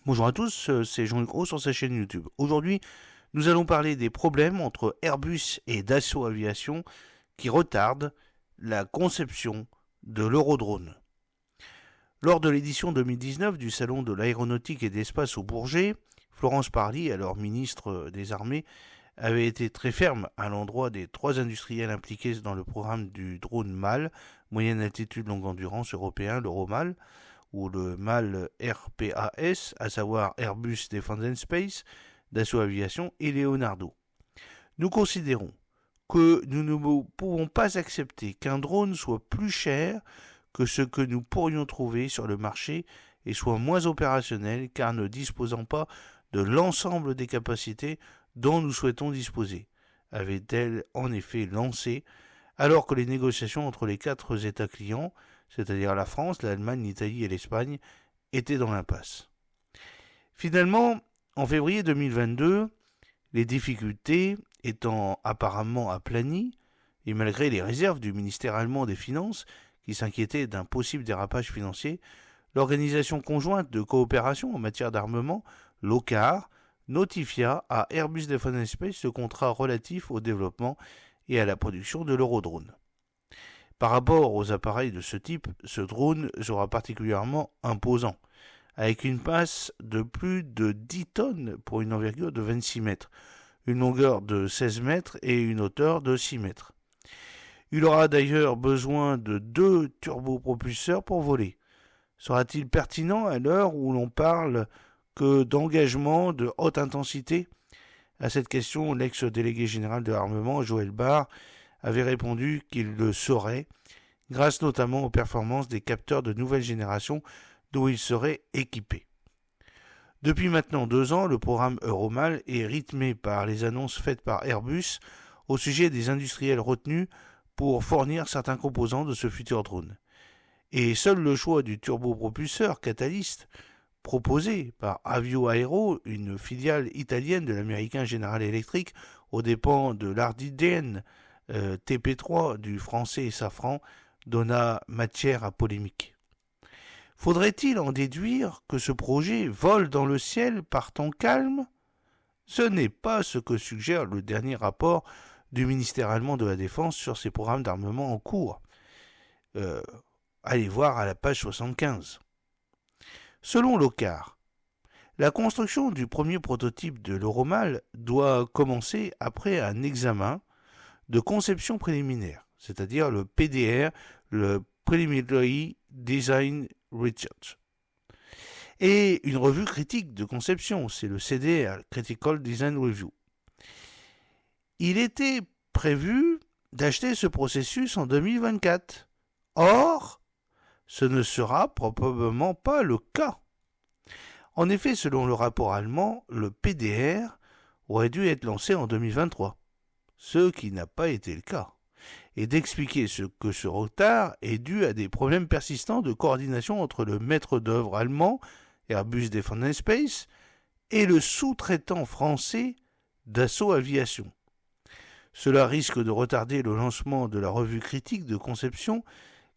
Bonjour à tous, c'est Jean-Luc Roux sur sa chaîne YouTube. Aujourd'hui, nous allons parler des problèmes entre Airbus et Dassault Aviation qui retardent la conception de l'Eurodrone. Lors de l'édition 2019 du Salon de l'aéronautique et de l'espace au Bourget, Florence Parly, alors ministre des Armées, avait été très ferme à l'endroit des trois industriels impliqués dans le programme du drone MAL, moyenne altitude longue endurance européen, l'Euromal, ou le MAL RPAS, à savoir Airbus Defence and Space, Dassault Aviation et Leonardo. Nous considérons que nous ne pouvons pas accepter qu'un drone soit plus cher que ce que nous pourrions trouver sur le marché et soit moins opérationnel car ne disposant pas de l'ensemble des capacités dont nous souhaitons disposer, avait-elle en effet lancé alors que les négociations entre les quatre États clients, c'est-à-dire la France, l'Allemagne, l'Italie et l'Espagne, étaient dans l'impasse. Finalement, en février 2022, les difficultés étant apparemment aplanies, et malgré les réserves du ministère allemand des Finances, qui s'inquiétait d'un possible dérapage financier, l'Organisation conjointe de coopération en matière d'armement, l'OCCAR, notifia à Airbus Defence Space le contrat relatif au développement et à la production de l'Eurodrone. Par rapport aux appareils de ce type, ce drone sera particulièrement imposant, avec une masse de plus de 10 tonnes pour une envergure de 26 mètres, une longueur de 16 mètres et une hauteur de 6 mètres. Il aura d'ailleurs besoin de 2 turbopropulseurs pour voler. Sera-t-il pertinent à l'heure où l'on parle que d'engagement de haute intensité ? À cette question, l'ex-délégué général de l'armement, Joël Barre, avait répondu qu'il le saurait, grâce notamment aux performances des capteurs de nouvelle génération dont il serait équipé. Depuis maintenant 2 ans, le programme Euromal est rythmé par les annonces faites par Airbus au sujet des industriels retenus pour fournir certains composants de ce futur drone. Et seul le choix du turbopropulseur Catalyst, proposé par Avio Aero, une filiale italienne de l'américain General Electric, aux dépens de l'Ardiden TP3 du français Safran, donna matière à polémique. Faudrait-il en déduire que ce projet vole dans le ciel par temps calme ? Ce n'est pas ce que suggère le dernier rapport du ministère allemand de la Défense sur ses programmes d'armement en cours. Allez voir à la page 75. Selon l'OCCAR, la construction du premier prototype de l'Euromal doit commencer après un examen de conception préliminaire, c'est-à-dire le PDR, le Preliminary Design Research, et une revue critique de conception, c'est le CDR, Critical Design Review. Il était prévu d'acheter ce processus en 2024. Or, ce ne sera probablement pas le cas. En effet, selon le rapport allemand, le PDR aurait dû être lancé en 2023, ce qui n'a pas été le cas, et d'expliquer que ce retard est dû à des problèmes persistants de coordination entre le maître d'œuvre allemand, Airbus Defence and Space, et le sous-traitant français Dassault Aviation. Cela risque de retarder le lancement de la revue critique de conception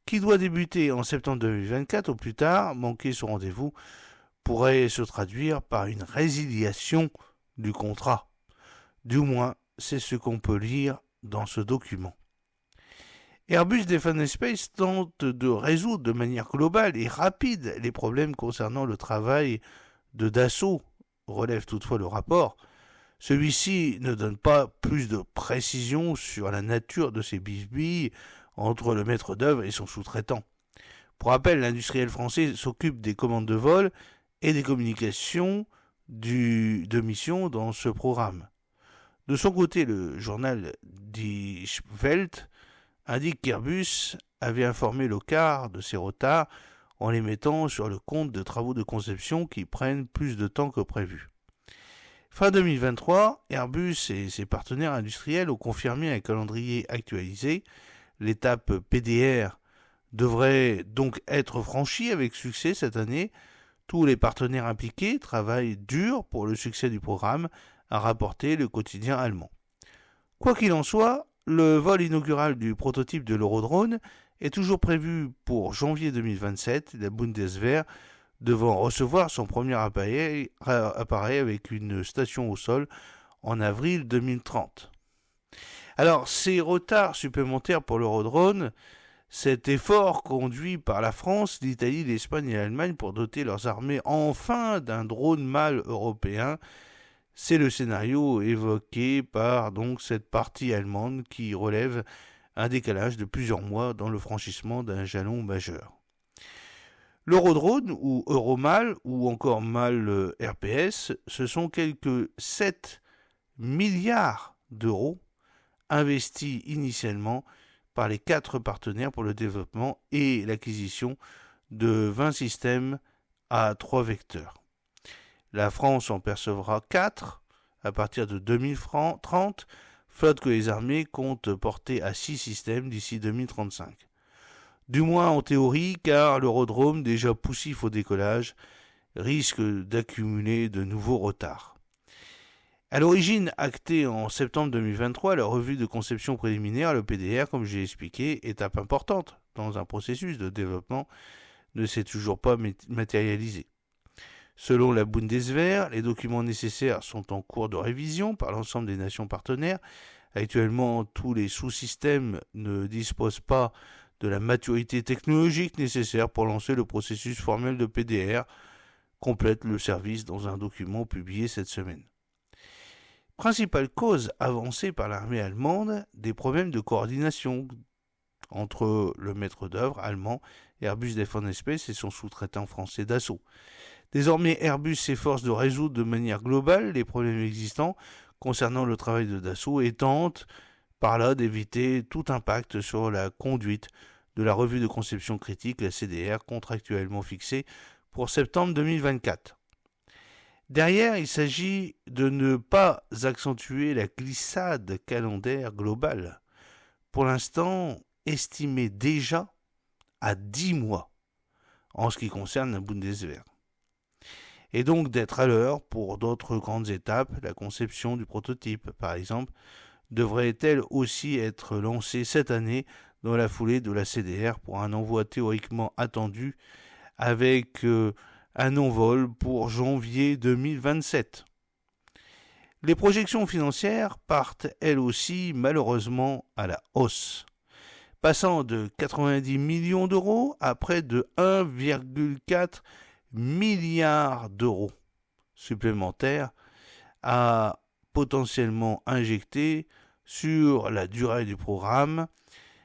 qui doit débuter en septembre 2024 au plus tard. Manquer ce rendez-vous pourrait se traduire par une résiliation du contrat. Du moins, c'est ce qu'on peut lire dans ce document. Airbus Defence and Space tente de résoudre de manière globale et rapide les problèmes concernant le travail de Dassault, relève toutefois le rapport. Celui-ci ne donne pas plus de précision sur la nature de ces bisbilles entre le maître d'œuvre et son sous-traitant. Pour rappel, l'industriel français s'occupe des commandes de vol et des communications de mission dans ce programme. De son côté, le journal Die Welt indique qu'Airbus avait informé l'OCCAR de ces retards en les mettant sur le compte de travaux de conception qui prennent plus de temps que prévu. Fin 2023, Airbus et ses partenaires industriels ont confirmé un calendrier actualisé. L'étape PDR devrait donc être franchie avec succès cette année. Tous les partenaires impliqués travaillent dur pour le succès du programme, a rapporté le quotidien allemand. Quoi qu'il en soit, le vol inaugural du prototype de l'Eurodrone est toujours prévu pour janvier 2027. La Bundeswehr devant recevoir son premier appareil avec une station au sol en avril 2030. Alors, ces retards supplémentaires pour l'Eurodrone, cet effort conduit par la France, l'Italie, l'Espagne et l'Allemagne pour doter leurs armées enfin d'un drone mâle européen, c'est le scénario évoqué par donc cette partie allemande qui relève un décalage de plusieurs mois dans le franchissement d'un jalon majeur. L'Eurodrone ou Euromale ou encore MAL RPS, ce sont quelques 7 milliards d'euros investis initialement par les 4 partenaires pour le développement et l'acquisition de 20 systèmes à 3 vecteurs. La France en percevra 4 à partir de 2030, flotte que les armées comptent porter à 6 systèmes d'ici 2035. Du moins en théorie, car l'Eurodrone, déjà poussif au décollage, risque d'accumuler de nouveaux retards. À l'origine actée en septembre 2023, la revue de conception préliminaire, le PDR, comme j'ai expliqué, étape importante dans un processus de développement, ne s'est toujours pas matérialisée. Selon la Bundeswehr, les documents nécessaires sont en cours de révision par l'ensemble des nations partenaires. Actuellement, tous les sous-systèmes ne disposent pas de la maturité technologique nécessaire pour lancer le processus formel de PDR, complète le service dans un document publié cette semaine. Principale cause avancée par l'armée allemande, des problèmes de coordination entre le maître d'œuvre allemand Airbus Defence Space et son sous-traitant français Dassault. Désormais, Airbus s'efforce de résoudre de manière globale les problèmes existants concernant le travail de Dassault et tente par là d'éviter tout impact sur la conduite de la revue de conception critique, la CDR, contractuellement fixée pour septembre 2024. Derrière, il s'agit de ne pas accentuer la glissade calendaire globale, pour l'instant estimée déjà à 10 mois en ce qui concerne la Bundeswehr. Et donc d'être à l'heure pour d'autres grandes étapes, la conception du prototype par exemple, devrait-elle aussi être lancée cette année dans la foulée de la CDR pour un envoi théoriquement attendu avec un envol pour janvier 2027. Les projections financières partent elles aussi malheureusement à la hausse, passant de 90 millions d'euros à près de 1,4 milliard d'euros supplémentaires à potentiellement injecter sur la durée du programme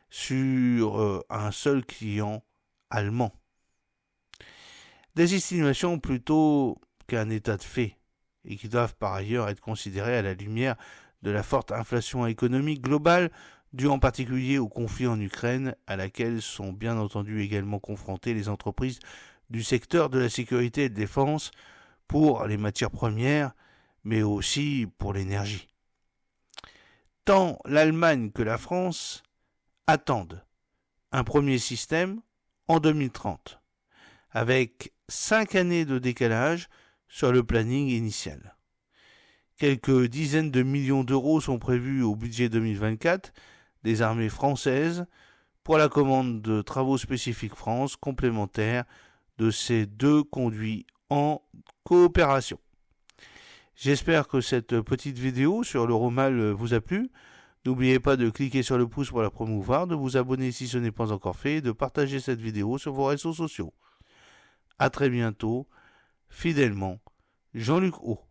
sur un seul client allemand. Des estimations plutôt qu'un état de fait et qui doivent par ailleurs être considérées à la lumière de la forte inflation économique globale due en particulier au conflit en Ukraine à laquelle sont bien entendu également confrontées les entreprises du secteur de la sécurité et de défense pour les matières premières mais aussi pour l'énergie. Tant l'Allemagne que la France attendent un premier système en 2030, avec 5 années de décalage sur le planning initial. Quelques dizaines de millions d'euros sont prévus au budget 2024 des armées françaises pour la commande de travaux spécifiques France complémentaires de ces deux conduits en coopération. J'espère que cette petite vidéo sur l'Euromal vous a plu. N'oubliez pas de cliquer sur le pouce pour la promouvoir, de vous abonner si ce n'est pas encore fait et de partager cette vidéo sur vos réseaux sociaux. À très bientôt, fidèlement, Jean-Luc Haut.